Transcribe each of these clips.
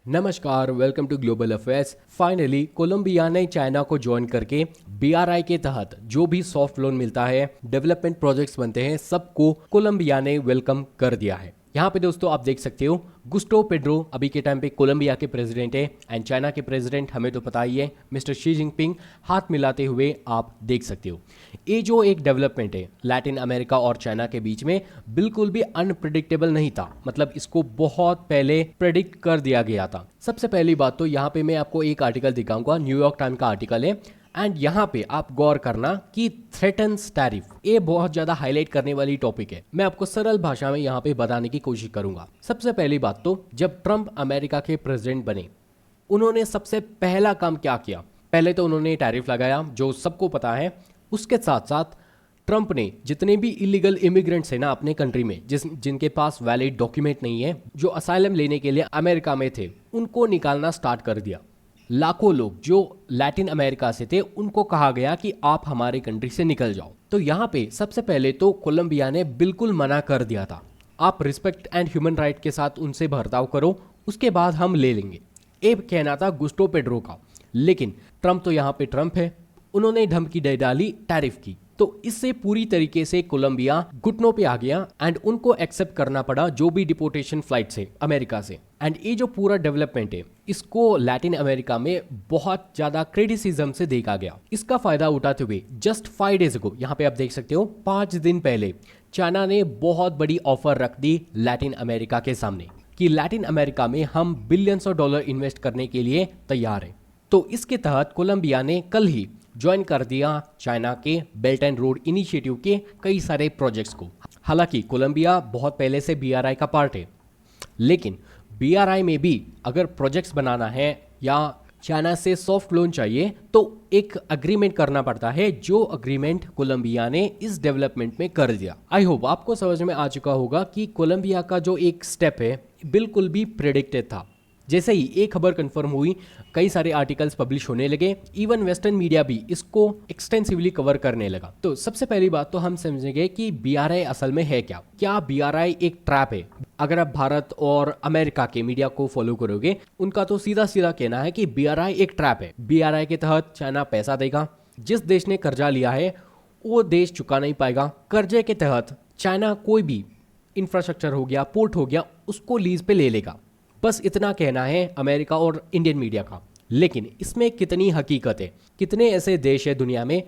नमस्कार, welcome to global affairs. Finally Colombia ने China को ज्वाइन करके बीआरआई के तहत जो भी सॉफ्ट लोन मिलता है, डेवलपमेंट प्रोजेक्ट्स बनते हैं, सबको कोलंबिया ने वेलकम कर दिया है। यहाँ पे दोस्तों आप देख सकते हो, गुस्टो पेड्रो अभी के टाइम पे कोलंबिया के प्रेसिडेंट है एंड चाइना के प्रेसिडेंट हमें तो पता ही है मिस्टर शी जिनपिंग हाथ मिलाते हुए आप देख सकते हो। ये जो एक डेवलपमेंट है लैटिन अमेरिका और चाइना के बीच में बिल्कुल भी अनप्रिडिक्टेबल नहीं था, मतलब इसको बहुत पहले प्रेडिक्ट कर दिया गया था। सबसे पहली बात तो यहाँ पे मैं आपको एक आर्टिकल दिखाऊंगा, न्यूयॉर्क टाइम का आर्टिकल है एंड यहाँ पे आप गौर करना कि थ्रेटन्स टैरिफ, ये बहुत ज्यादा हाईलाइट करने वाली टॉपिक है। मैं आपको सरल भाषा में यहाँ पे बताने की कोशिश करूंगा। सबसे पहली बात तो जब ट्रंप अमेरिका के प्रेसिडेंट बने, उन्होंने सबसे पहला काम क्या किया? पहले तो उन्होंने टैरिफ लगाया, जो सबको पता है। उसके साथ साथ ट्रंप ने जितने भी इलीगल इमिग्रेंट्स हैं ना अपने कंट्री में, जिनके पास वैलिड डॉक्यूमेंट नहीं है, जो असाइलम लेने के लिए अमेरिका में थे, उनको निकालना स्टार्ट कर दिया। लाखों लोग जो लैटिन अमेरिका से थे उनको कहा गया कि आप हमारे कंट्री से निकल जाओ। तो यहाँ पे सबसे पहले तो कोलंबिया ने बिल्कुल मना कर दिया था, आप रिस्पेक्ट एंड ह्यूमन राइट के साथ उनसे बर्ताव करो, उसके बाद हम ले लेंगे। ये कहना था गुस्टो पेड्रो का। लेकिन ट्रंप तो यहाँ पे ट्रंप है, उन्होंने धमकी दे डाली टैरिफ की। तो इससे पूरी तरीके से कोलंबिया घुटनों पे आ गया एंड उनको एक्सेप्ट करना पड़ा जो भी डिपोर्टेशन फ्लाइट से अमेरिका से। एंड ये जो पूरा डेवलपमेंट है, इसको लैटिन अमेरिका में बहुत ज्यादा क्रिटिसिज्म से देखा गया। इसका फायदा उठाते हुए जस्ट 5 डेज को, यहाँ पे आप देख सकते हो 5 दिन पहले चाइना ने बहुत बड़ी ऑफर रख दी लैटिन अमेरिका के सामने कि लैटिन अमेरिका में हम बिलियंस ऑफ डॉलर इन्वेस्ट करने के लिए तैयार हैं। तो इसके तहत कोलंबिया ने कल ही ज्वाइन कर दिया चाइना के बेल्ट एंड रोड इनिशिएटिव के कई सारे प्रोजेक्ट्स को। हालांकि कोलंबिया बहुत पहले से बीआरआई का पार्ट है, लेकिन बीआरआई में भी अगर प्रोजेक्ट्स बनाना है या चाइना से सॉफ्ट लोन चाहिए तो एक अग्रीमेंट करना पड़ता है, जो अग्रीमेंट कोलंबिया ने इस डेवलपमेंट में कर दिया। आई होप आपको समझ में आ चुका होगा कि कोलंबिया का जो एक स्टेप है बिल्कुल भी प्रेडिक्टेड था। जैसे ही एक खबर कंफर्म हुई, कई सारे आर्टिकल्स पब्लिश होने लगे, इवन वेस्टर्न मीडिया भी इसको एक्सटेंसिवली कवर करने लगा। तो सबसे पहली बात तो हम समझेंगे कि बीआरआई असल में है क्या। क्या बीआरआई एक ट्रैप है? अगर आप भारत और अमेरिका के मीडिया को फॉलो करोगे, उनका तो सीधा सीधा कहना है कि बीआरआई एक ट्रैप है। बीआरआई के तहत चाइना पैसा देगा, जिस देश ने कर्जा लिया है वो देश चुका नहीं पाएगा। कर्जे के तहत चाइना कोई भी इंफ्रास्ट्रक्चर हो गया, पोर्ट हो गया, उसको लीज पे ले लेगा। बस इतना कहना है अमेरिका और इंडियन मीडिया का। लेकिन इसमें कितनी हकीकत है? कितने ऐसे देश है दुनिया में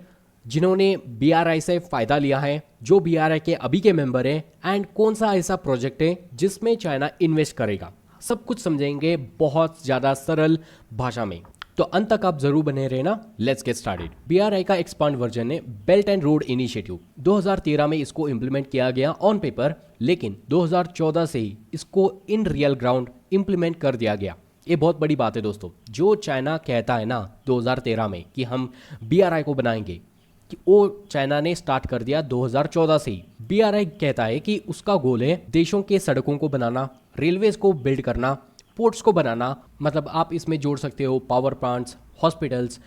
जिन्होंने बीआरआई से फायदा लिया है, जो बीआरआई के अभी के मेंबर हैं, एंड कौन सा ऐसा प्रोजेक्ट है जिसमें चाइना इन्वेस्ट करेगा? सब कुछ समझेंगे बहुत ज्यादा सरल भाषा में, तो अंत तक आप जरूर बने रहना। Let's get started. बीआरआई का एक्सपांड वर्जन है बेल्ट एंड रोड इनिशिएटिव। 2013 में इसको इंप्लीमेंट किया गया ऑन पेपर, लेकिन 2014 से ही इसको इन रियल ग्राउंड इंप्लीमेंट कर दिया गया। ये बहुत बड़ी बात है दोस्तों। जो चाइना कहता है ना 2013 में कि हम बीआरआई को बनाएंगे, कि वो चाइना ने स्टार्ट कर दिया 2014 से ही। बीआरआई कहता है कि उसका गोल है देशों के सड़कों को बनाना, रेलवेज को बिल्ड करना, पोर्ट्स को बनाना, मतलब आप इसमें जोड़ सकते हो पावर प्लांट्स, हॉस्पिटल्स,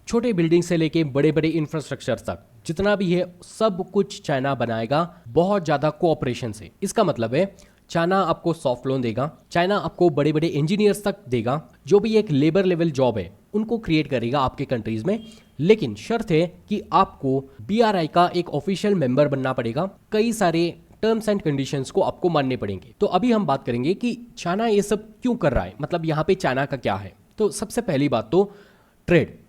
छोटे बिल्डिंग से लेके बड़े बड़े इंफ्रास्ट्रक्चर तक, जितना भी है सब कुछ चाइना बनाएगा बहुत ज़्यादा कोऑपरेशन से। इसका मतलब है चाइना आपको सॉफ्ट लोन देगा, चाइना आपको बड़े बड़े इंजीनियर्स तक देगा, जो भी एक लेबर लेवल जॉब है उनको क्रिएट करेगा आपके कंट्रीज में। लेकिन शर्त है कि आपको बीआरआई का एक ऑफिशियल मेंबर बनना पड़ेगा। कई सारे टर्म्स एंड कंडीशंस को आपको मानने पड़ेंगे। तो अभी हम बात करेंगे कि चाइना ये सब क्यों कर रहा है, मतलब यहाँ पे चाइना का क्या है। तो सबसे पहली बात तो ट्रेड।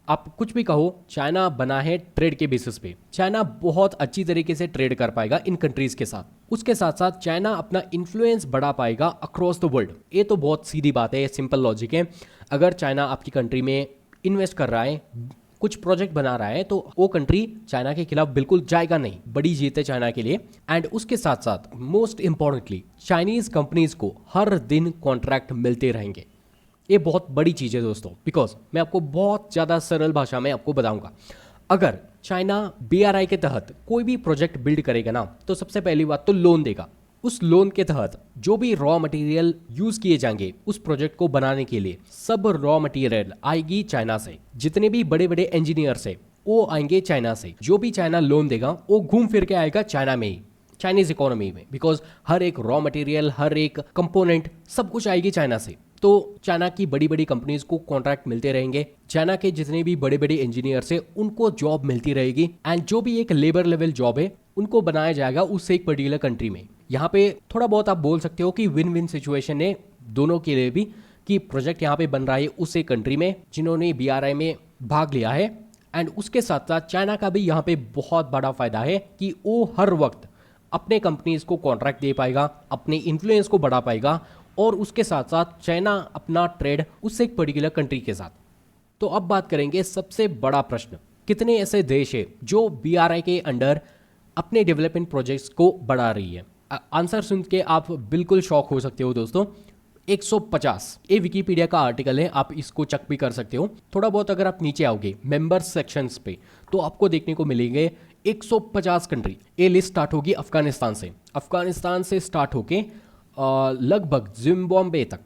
आप कुछ भी कहो, चाइना बना है ट्रेड के बेसिस पे। चाइना बहुत अच्छी तरीके से ट्रेड कर पाएगा इन कंट्रीज के साथ। उसके साथ साथ चाइना अपना इन्फ्लुएंस बढ़ा पाएगा अक्रॉस द वर्ल्ड। ये तो बहुत सीधी बात है, सिंपल लॉजिक है। अगर चाइना आपकी कंट्री में इन्वेस्ट कर रहा है, कुछ प्रोजेक्ट बना रहा है, तो वो कंट्री चाइना के खिलाफ बिल्कुल जाएगा नहीं। बड़ी जीत है चाइना के लिए। एंड उसके साथ साथ मोस्ट इंपॉर्टेंटली चाइनीज कंपनीज को हर दिन कॉन्ट्रैक्ट मिलते रहेंगे। ये बहुत बड़ी चीज़ है दोस्तों, बिकॉज मैं आपको बहुत ज़्यादा सरल भाषा में आपको बताऊंगा। अगर चाइना बीआरआई के तहत कोई भी प्रोजेक्ट बिल्ड करेगा ना, तो सबसे पहली बात तो लोन देगा। उस लोन के तहत जो भी रॉ मटेरियल यूज किए जाएंगे उस प्रोजेक्ट को बनाने के लिए, सब रॉ मटेरियल आएगी चाइना से। जितने भी बड़े बड़े इंजीनियर्स है वो आएंगे चाइना से। जो भी चाइना लोन देगा वो घूम फिर के आएगा चाइना में ही, चाइनीज इकोनॉमी में, बिकॉज हर एक रॉ मटेरियल, हर एक कंपोनेंट, सब कुछ आएगी चाइना से। तो चाइना की बड़ी बड़ी कंपनीज को कॉन्ट्रैक्ट मिलते रहेंगे, चाइना के जितने भी बड़े बड़े इंजीनियर्स है उनको जॉब मिलती रहेगी, एंड जो भी एक लेबर लेवल जॉब है उनको बनाया जाएगा उससे एक पर्टिकुलर कंट्री में। यहाँ पे थोड़ा बहुत आप बोल सकते हो कि विन विन सिचुएशन है दोनों के लिए भी, कि प्रोजेक्ट यहाँ पे बन रहा है उस एक कंट्री में जिन्होंने BRI में भाग लिया है, एंड उसके साथ साथ चाइना का भी यहाँ पे बहुत बड़ा फायदा है कि वो हर वक्त अपने कंपनीज को कॉन्ट्रैक्ट दे पाएगा, अपने इन्फ्लुएंस को बढ़ा पाएगा, और उसके साथ साथ चाइना अपना ट्रेड उससे एक पर्टिकुलर कंट्री के साथ। तो अब बात करेंगे सबसे बड़ा प्रश्न, कितने ऐसे देश है जो BRI के अंडर अपने डेवलपमेंट प्रोजेक्ट्स को बढ़ा रही है। आंसर सुन के आप बिल्कुल शॉक हो सकते हो दोस्तों, 150। ये विकीपीडिया का आर्टिकल है, आप इसको चेक भी कर सकते हो। थोड़ा बहुत अगर आप नीचे आओगे मेंबर सेक्शंस पे तो आपको देखने को मिलेंगे 150 कंट्री। ये लिस्ट स्टार्ट होगी अफगानिस्तान से स्टार्ट होके लगभग जिम्बाब्वे तक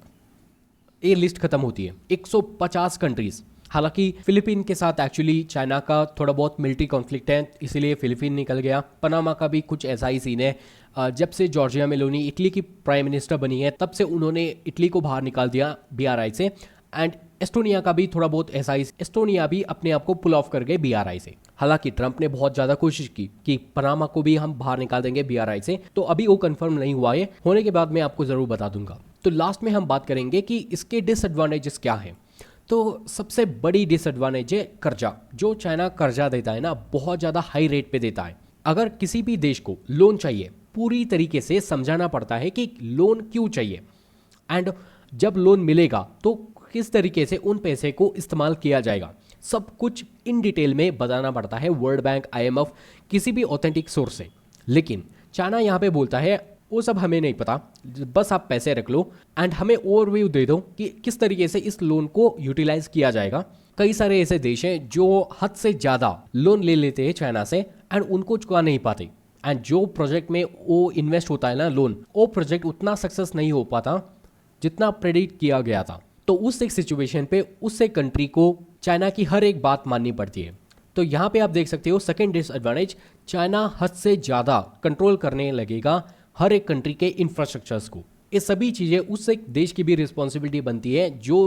ये लिस्ट खत्म होती है। 150 कंट्रीज। हालांकि फिलीपीन के साथ एक्चुअली चाइना का थोड़ा बहुत मिलिट्री कॉन्फ्लिक्ट है, इसीलिए फिलीपीन निकल गया। पनामा का भी कुछ ऐसा ही सीन है। जब से जॉर्जिया मेलोनी इटली की प्राइम मिनिस्टर बनी है तब से उन्होंने इटली को बाहर निकाल दिया BRI से, एंड एस्टोनिया का भी थोड़ा बहुत ऐसा ही, एस्टोनिया भी अपने आप को पुल ऑफ कर गए BRI से। हालांकि ट्रंप ने बहुत ज़्यादा कोशिश की कि पनामा को भी हम बाहर निकाल देंगे BRI से, तो अभी वो कंफर्म नहीं हुआ है, होने के बाद मैं आपको ज़रूर बता दूंगा। तो लास्ट में हम बात करेंगे कि इसके डिसएडवांटेजेस क्या है। तो सबसे बड़ी डिसएडवांटेज है कर्जा। जो चाइना कर्जा देता है ना, बहुत ज़्यादा हाई रेट पे देता है। अगर किसी भी देश को लोन चाहिए पूरी तरीके से समझाना पड़ता है कि लोन क्यों चाहिए, एंड जब लोन मिलेगा तो किस तरीके से उन पैसे को इस्तेमाल किया जाएगा, सब कुछ इन डिटेल में बताना पड़ता है वर्ल्ड बैंक, IMF, किसी भी ऑथेंटिक सोर्स से। लेकिन चाइना यहाँ पे बोलता है वो सब हमें नहीं पता, बस आप पैसे रख लो एंड हमें ओवरव्यू दे दो कि किस तरीके से इस लोन को यूटिलाइज किया जाएगा। कई सारे ऐसे देश हैं जो हद से ज़्यादा लोन ले लेते हैं चाइना से एंड उनको चुका नहीं पाते, एंड जो प्रोजेक्ट में वो इन्वेस्ट होता है ना लोन, वो प्रोजेक्ट उतना सक्सेस नहीं हो पाता जितना प्रेडिक्ट किया गया था। तो उस एक सिचुएशन पे उस एक कंट्री को चाइना की हर एक बात माननी पड़ती है। तो यहाँ पे आप देख सकते हो सेकेंड डिसएडवांटेज, चाइना हद से ज़्यादा कंट्रोल करने लगेगा हर एक कंट्री के इंफ्रास्ट्रक्चर्स को। ये सभी चीज़ें उस एक देश की भी रिस्पॉन्सिबिलिटी बनती है जो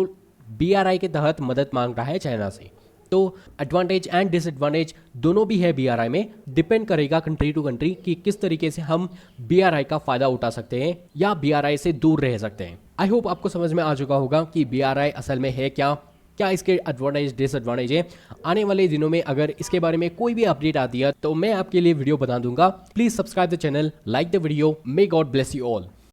BRI के तहत मदद मांग रहा है चाइना से। तो एडवांटेज एंड डिसएडवांटेज दोनों भी है BRI में, डिपेंड करेगा कंट्री टू कंट्री कि किस तरीके से हम BRI का फायदा उठा सकते हैं या BRI से दूर रह सकते हैं। आई होप आपको समझ में आ चुका होगा कि BRI असल में है क्या, क्या इसके एडवांटेज डिसएडवांटेज है। आने वाले दिनों में अगर इसके बारे में कोई भी अपडेट आती है तो मैं आपके लिए वीडियो बना दूंगा। Please subscribe the channel, like the video. May God bless you all.